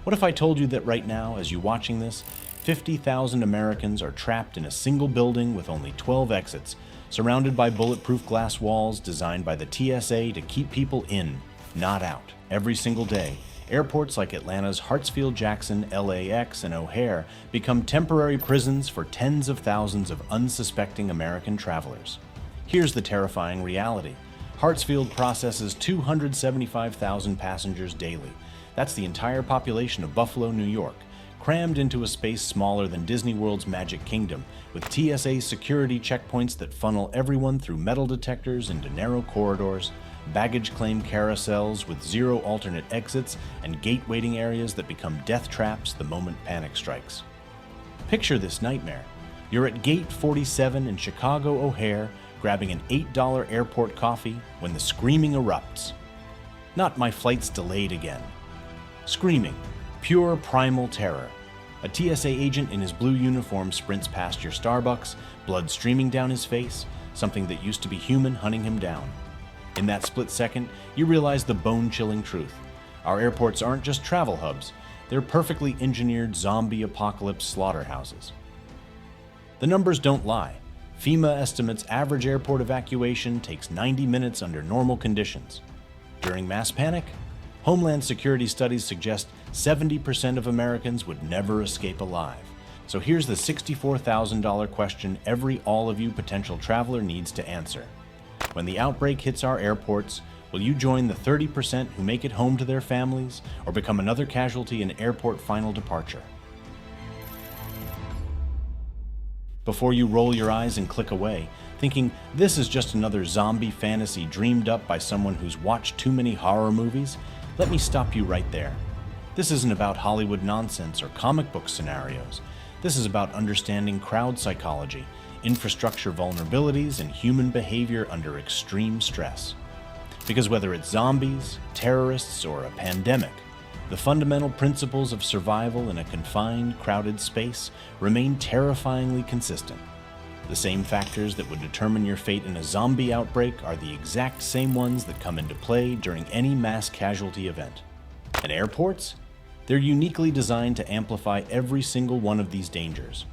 What if I told you that right now, as you're watching this, 50,000 Americans are trapped in a single building with only 12 exits, surrounded by bulletproof glass walls designed by the TSA to keep people in, not out. Every single day, airports like Atlanta's Hartsfield-Jackson, LAX, and O'Hare become temporary prisons for tens of thousands of unsuspecting American travelers. Here's the terrifying reality. Hartsfield processes 275,000 passengers daily. That's the entire population of Buffalo, New York, crammed into a space smaller than Disney World's Magic Kingdom, with TSA security checkpoints that funnel everyone through metal detectors into narrow corridors, baggage claim carousels with zero alternate exits, and gate waiting areas that become death traps the moment panic strikes. Picture this nightmare. You're at Gate 47 in Chicago O'Hare, grabbing an $8 airport coffee when the screaming erupts. Not "my flight's delayed again." Screaming, pure primal terror. A TSA agent in his blue uniform sprints past your Starbucks, blood streaming down his face, something that used to be human hunting him down. In that split second, you realize the bone-chilling truth. Our airports aren't just travel hubs, they're perfectly engineered zombie apocalypse slaughterhouses. The numbers don't lie. FEMA estimates average airport evacuation takes 90 minutes under normal conditions. During mass panic, Homeland Security studies suggest 70% of Americans would never escape alive. So here's the $64,000 question all of you potential traveler needs to answer. When the outbreak hits our airports, will you join the 30% who make it home to their families, or become another casualty in airport final departure? Before you roll your eyes and click away, thinking this is just another zombie fantasy dreamed up by someone who's watched too many horror movies, let me stop you right there. This isn't about Hollywood nonsense or comic book scenarios. This is about understanding crowd psychology, infrastructure vulnerabilities, and human behavior under extreme stress. Because whether it's zombies, terrorists, or a pandemic, the fundamental principles of survival in a confined, crowded space remain terrifyingly consistent. The same factors that would determine your fate in a zombie outbreak are the exact same ones that come into play during any mass casualty event. And airports? They're uniquely designed to amplify every single one of these dangers.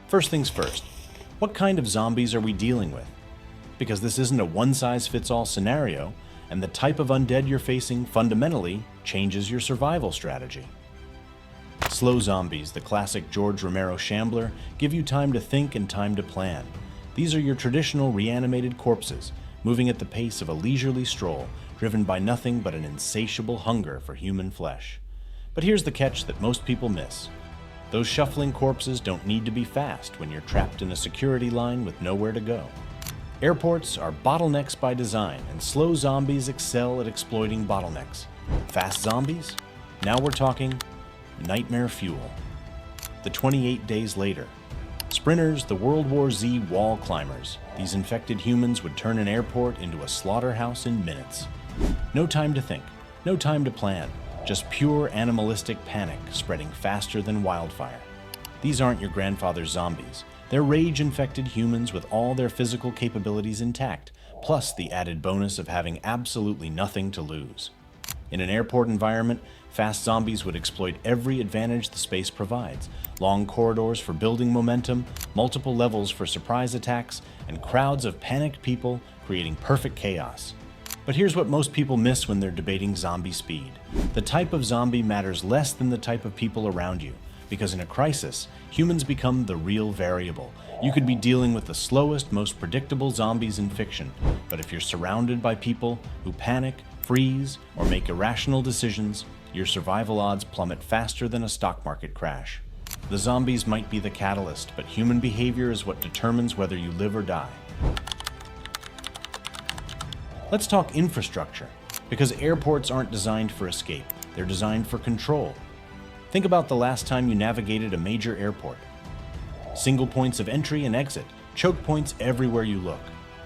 First things first, what kind of zombies are we dealing with? Because this isn't a one-size-fits-all scenario, and the type of undead you're facing fundamentally changes your survival strategy. Slow zombies, the classic George Romero shambler, give you time to think and time to plan. These are your traditional reanimated corpses, moving at the pace of a leisurely stroll, driven by nothing but an insatiable hunger for human flesh. But here's the catch that most people miss. Those shuffling corpses don't need to be fast when you're trapped in a security line with nowhere to go. Airports are bottlenecks by design, and slow zombies excel at exploiting bottlenecks. Fast zombies? Now we're talking nightmare fuel. The 28 days later. Sprinters, the World War Z wall climbers. These infected humans would turn an airport into a slaughterhouse in minutes. No time to think, no time to plan, just pure animalistic panic spreading faster than wildfire. These aren't your grandfather's zombies. They're rage-infected humans with all their physical capabilities intact, plus the added bonus of having absolutely nothing to lose. In an airport environment, fast zombies would exploit every advantage the space provides. Long corridors for building momentum, multiple levels for surprise attacks, and crowds of panicked people creating perfect chaos. But here's what most people miss when they're debating zombie speed. The type of zombie matters less than the type of people around you, because in a crisis, humans become the real variable. You could be dealing with the slowest, most predictable zombies in fiction, but if you're surrounded by people who panic, freeze, or make irrational decisions, your survival odds plummet faster than a stock market crash. The zombies might be the catalyst, but human behavior is what determines whether you live or die. Let's talk infrastructure, because airports aren't designed for escape, they're designed for control. Think about the last time you navigated a major airport. Single points of entry and exit, choke points everywhere you look.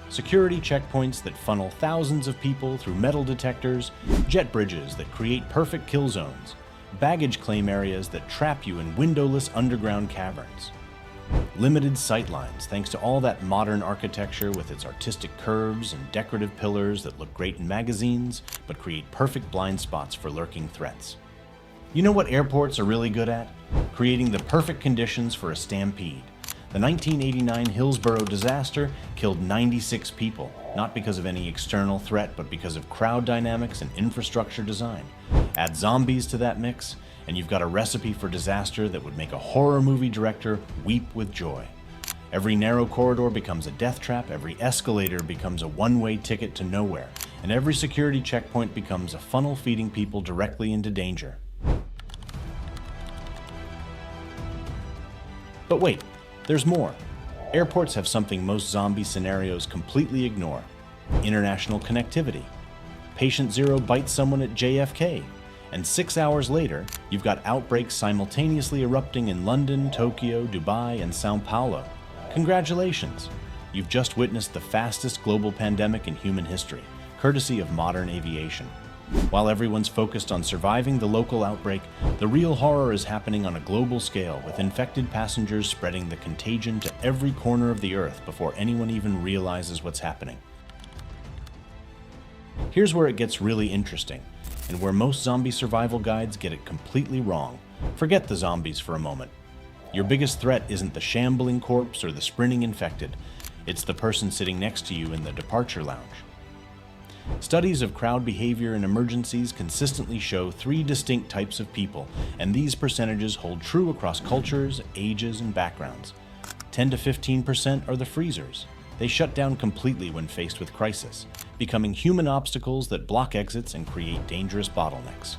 Security checkpoints that funnel thousands of people through metal detectors, jet bridges that create perfect kill zones, baggage claim areas that trap you in windowless underground caverns. Limited sight lines thanks to all that modern architecture with its artistic curves and decorative pillars that look great in magazines but create perfect blind spots for lurking threats. You know what airports are really good at? Creating the perfect conditions for a stampede. The 1989 Hillsborough disaster killed 96 people, not because of any external threat, but because of crowd dynamics and infrastructure design. Add zombies to that mix, and you've got a recipe for disaster that would make a horror movie director weep with joy. Every narrow corridor becomes a death trap, every escalator becomes a one-way ticket to nowhere, and every security checkpoint becomes a funnel feeding people directly into danger. But wait, there's more. Airports have something most zombie scenarios completely ignore: international connectivity. Patient Zero bites someone at JFK, and 6 hours later, you've got outbreaks simultaneously erupting in London, Tokyo, Dubai, and Sao Paulo. Congratulations! You've just witnessed the fastest global pandemic in human history, courtesy of modern aviation. While everyone's focused on surviving the local outbreak, the real horror is happening on a global scale, with infected passengers spreading the contagion to every corner of the earth before anyone even realizes what's happening. Here's where it gets really interesting, and where most zombie survival guides get it completely wrong. Forget the zombies for a moment. Your biggest threat isn't the shambling corpse or the sprinting infected. It's the person sitting next to you in the departure lounge. Studies of crowd behavior in emergencies consistently show 3 distinct types of people, and these percentages hold true across cultures, ages, and backgrounds. 10 to 15% are the freezers. They shut down completely when faced with crisis, becoming human obstacles that block exits and create dangerous bottlenecks.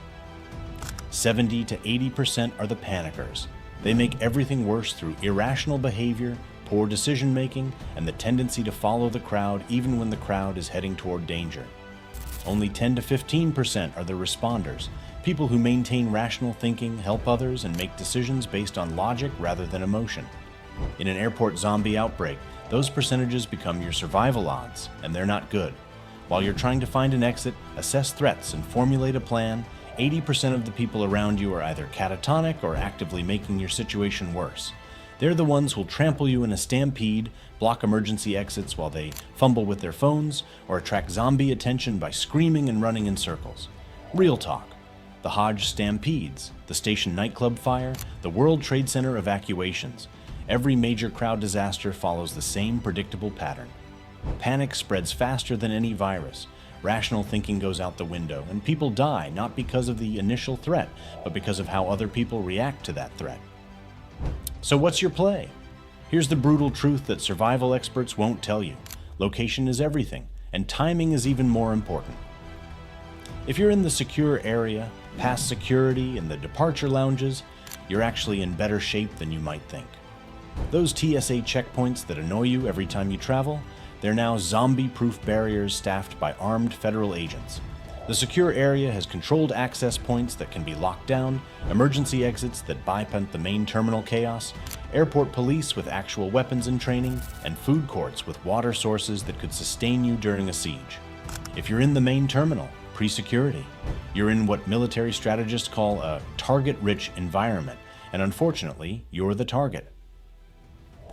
70 to 80% are the panickers. They make everything worse through irrational behavior, poor decision-making, and the tendency to follow the crowd even when the crowd is heading toward danger. Only 10 to 15% are the responders, people who maintain rational thinking, help others, and make decisions based on logic rather than emotion. In an airport zombie outbreak, those percentages become your survival odds, and they're not good. While you're trying to find an exit, assess threats, and formulate a plan, 80% of the people around you are either catatonic or actively making your situation worse. They're the ones who'll trample you in a stampede, block emergency exits while they fumble with their phones, or attract zombie attention by screaming and running in circles. Real talk. The Hodge stampedes, the station nightclub fire, the World Trade Center evacuations. Every major crowd disaster follows the same predictable pattern. Panic spreads faster than any virus. Rational thinking goes out the window, and people die not because of the initial threat, but because of how other people react to that threat. So what's your play? Here's the brutal truth that survival experts won't tell you. Location is everything, and timing is even more important. If you're in the secure area, past security, and the departure lounges, you're actually in better shape than you might think. Those TSA checkpoints that annoy you every time you travel, they're now zombie-proof barriers staffed by armed federal agents. The secure area has controlled access points that can be locked down, emergency exits that bypass the main terminal chaos, airport police with actual weapons and training, and food courts with water sources that could sustain you during a siege. If you're in the main terminal, pre-security, you're in what military strategists call a target-rich environment, and unfortunately, you're the target.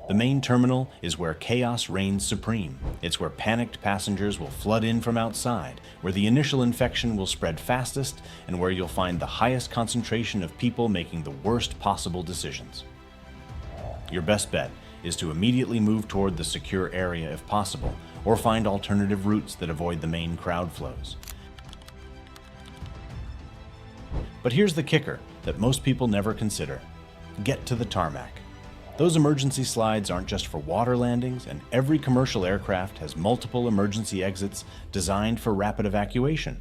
The main terminal is where chaos reigns supreme. It's where panicked passengers will flood in from outside, where the initial infection will spread fastest, and where you'll find the highest concentration of people making the worst possible decisions. Your best bet is to immediately move toward the secure area if possible, or find alternative routes that avoid the main crowd flows. But here's the kicker that most people never consider. Get to the tarmac. Those emergency slides aren't just for water landings, and every commercial aircraft has multiple emergency exits designed for rapid evacuation.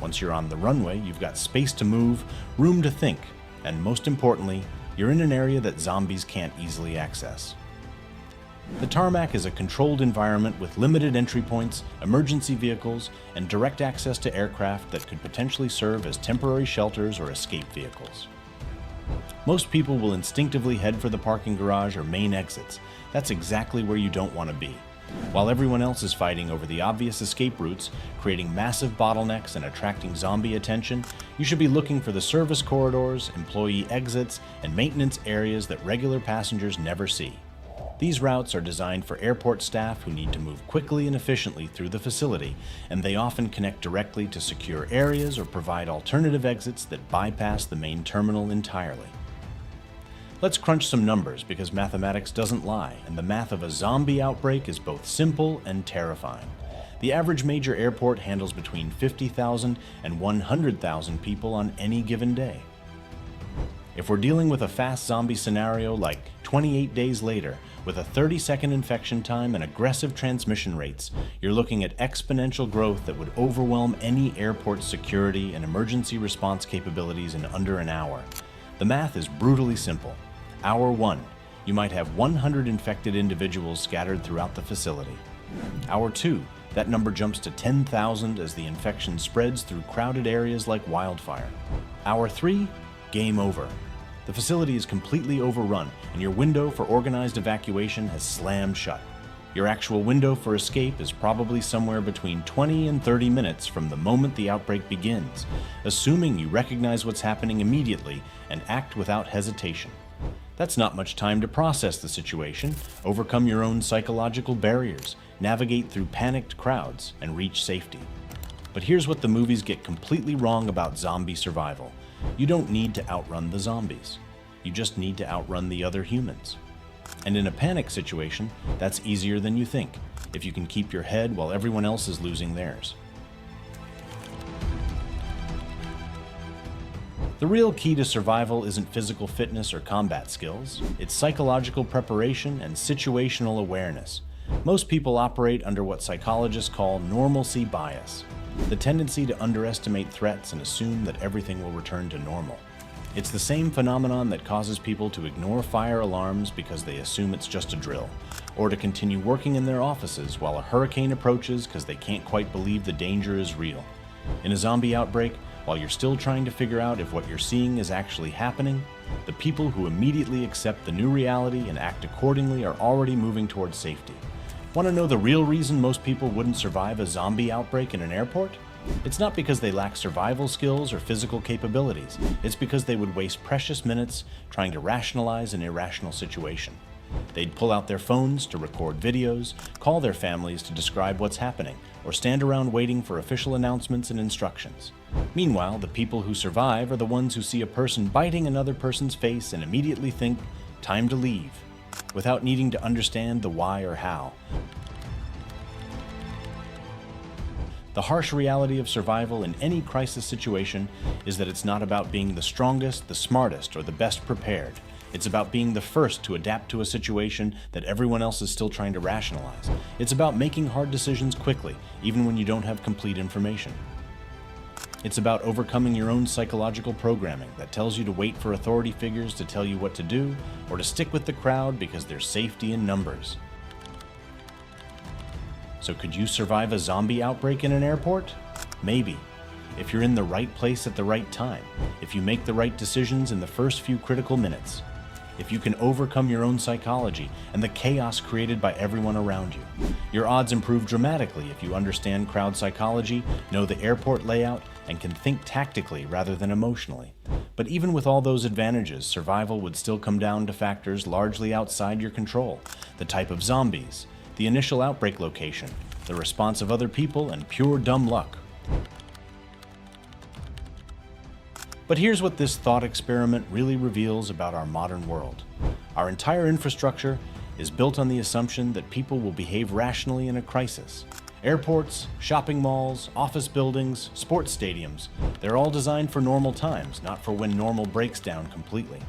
Once you're on the runway, you've got space to move, room to think, and most importantly, you're in an area that zombies can't easily access. The tarmac is a controlled environment with limited entry points, emergency vehicles, and direct access to aircraft that could potentially serve as temporary shelters or escape vehicles. Most people will instinctively head for the parking garage or main exits. That's exactly where you don't want to be. While everyone else is fighting over the obvious escape routes, creating massive bottlenecks and attracting zombie attention, you should be looking for the service corridors, employee exits, and maintenance areas that regular passengers never see. These routes are designed for airport staff who need to move quickly and efficiently through the facility, and they often connect directly to secure areas or provide alternative exits that bypass the main terminal entirely. Let's crunch some numbers because mathematics doesn't lie, and the math of a zombie outbreak is both simple and terrifying. The average major airport handles between 50,000 and 100,000 people on any given day. If we're dealing with a fast zombie scenario like 28 days later, with a 30-second infection time and aggressive transmission rates, you're looking at exponential growth that would overwhelm any airport's security and emergency response capabilities in under an hour. The math is brutally simple. Hour 1, you might have 100 infected individuals scattered throughout the facility. Hour 2, that number jumps to 10,000 as the infection spreads through crowded areas like wildfire. Hour 3, game over. The facility is completely overrun, and your window for organized evacuation has slammed shut. Your actual window for escape is probably somewhere between 20 and 30 minutes from the moment the outbreak begins, assuming you recognize what's happening immediately and act without hesitation. That's not much time to process the situation, overcome your own psychological barriers, navigate through panicked crowds, and reach safety. But here's what the movies get completely wrong about zombie survival. You don't need to outrun the zombies. You just need to outrun the other humans. And in a panic situation, that's easier than you think, if you can keep your head while everyone else is losing theirs. The real key to survival isn't physical fitness or combat skills, it's psychological preparation and situational awareness. Most people operate under what psychologists call normalcy bias, the tendency to underestimate threats and assume that everything will return to normal. It's the same phenomenon that causes people to ignore fire alarms because they assume it's just a drill, or to continue working in their offices while a hurricane approaches because they can't quite believe the danger is real. In a zombie outbreak, while you're still trying to figure out if what you're seeing is actually happening, the people who immediately accept the new reality and act accordingly are already moving towards safety. Want to know the real reason most people wouldn't survive a zombie outbreak in an airport? It's not because they lack survival skills or physical capabilities. It's because they would waste precious minutes trying to rationalize an irrational situation. They'd pull out their phones to record videos, call their families to describe what's happening, or stand around waiting for official announcements and instructions. Meanwhile, the people who survive are the ones who see a person biting another person's face and immediately think, "Time to leave," without needing to understand the why or how. The harsh reality of survival in any crisis situation is that it's not about being the strongest, the smartest, or the best prepared. It's about being the first to adapt to a situation that everyone else is still trying to rationalize. It's about making hard decisions quickly, even when you don't have complete information. It's about overcoming your own psychological programming that tells you to wait for authority figures to tell you what to do, or to stick with the crowd because there's safety in numbers. So could you survive a zombie outbreak in an airport? Maybe, if you're in the right place at the right time, if you make the right decisions in the first few critical minutes, if you can overcome your own psychology and the chaos created by everyone around you. Your odds improve dramatically if you understand crowd psychology, know the airport layout, and can think tactically rather than emotionally. But even with all those advantages, survival would still come down to factors largely outside your control: the type of zombies, the initial outbreak location, the response of other people, and pure dumb luck. But here's what this thought experiment really reveals about our modern world. Our entire infrastructure is built on the assumption that people will behave rationally in a crisis. Airports, shopping malls, office buildings, sports stadiums, they're all designed for normal times, not for when normal breaks down completely.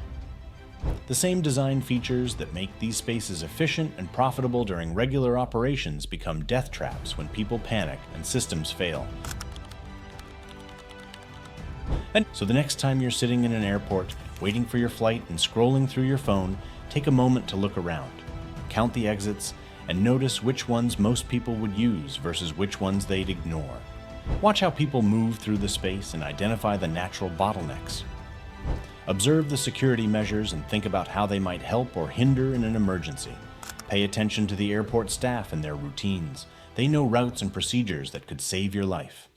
The same design features that make these spaces efficient and profitable during regular operations become death traps when people panic and systems fail. And so the next time you're sitting in an airport, waiting for your flight and scrolling through your phone, take a moment to look around, count the exits, and notice which ones most people would use versus which ones they'd ignore. Watch how people move through the space and identify the natural bottlenecks. Observe the security measures and think about how they might help or hinder in an emergency. Pay attention to the airport staff and their routines. They know routes and procedures that could save your life.